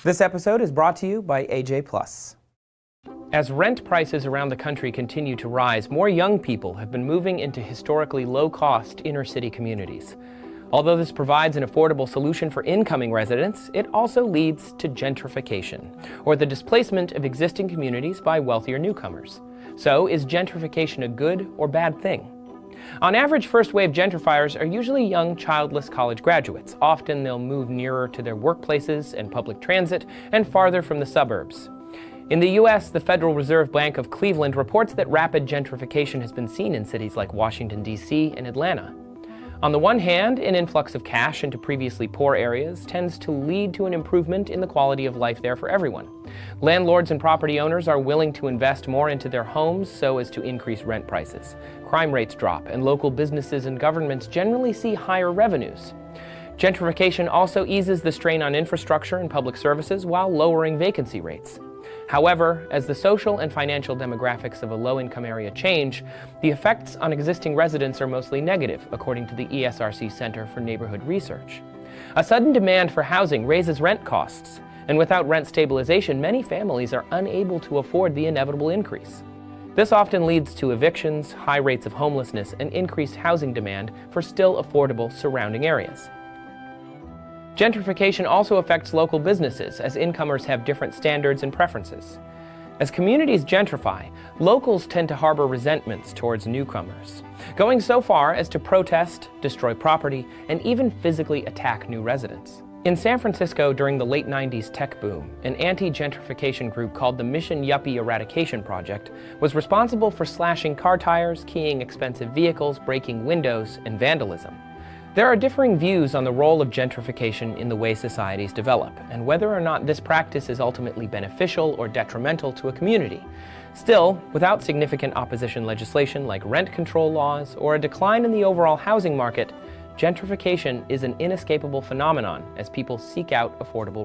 This episode is brought to you by AJ Plus. As rent prices around the country continue to rise, more young people have been moving into historically low-cost inner-city communities. Although this provides an affordable solution for incoming residents, it also leads to gentrification, or the displacement of existing communities by wealthier newcomers. So, is gentrification a good or bad thing? On average, first-wave gentrifiers are usually young, childless college graduates. Often they'll move nearer to their workplaces and public transit and farther from the suburbs. In the U.S., the Federal Reserve Bank of Cleveland reports that rapid gentrification has been seen in cities like Washington, D.C. and Atlanta. On the one hand, an influx of cash into previously poor areas tends to lead to an improvement in the quality of life there for everyone. Landlords and property owners are willing to invest more into their homes so as to increase rent prices. Crime rates drop, and local businesses and governments generally see higher revenues. Gentrification also eases the strain on infrastructure and public services while lowering vacancy rates. However, as the social and financial demographics of a low-income area change, the effects on existing residents are mostly negative, according to the ESRC Center for Neighborhood Research. A sudden demand for housing raises rent costs, and without rent stabilization, many families are unable to afford the inevitable increase. This often leads to evictions, high rates of homelessness, and increased housing demand for still affordable surrounding areas. Gentrification also affects local businesses, as incomers have different standards and preferences. As communities gentrify, locals tend to harbor resentments towards newcomers, going so far as to protest, destroy property, and even physically attack new residents. In San Francisco during the late 90s tech boom, an anti-gentrification group called the Mission Yuppie Eradication Project was responsible for slashing car tires, keying expensive vehicles, breaking windows, and vandalism. There are differing views on the role of gentrification in the way societies develop, and whether or not this practice is ultimately beneficial or detrimental to a community. Still, without significant opposition legislation like rent control laws or a decline in the overall housing market, gentrification is an inescapable phenomenon as people seek out affordable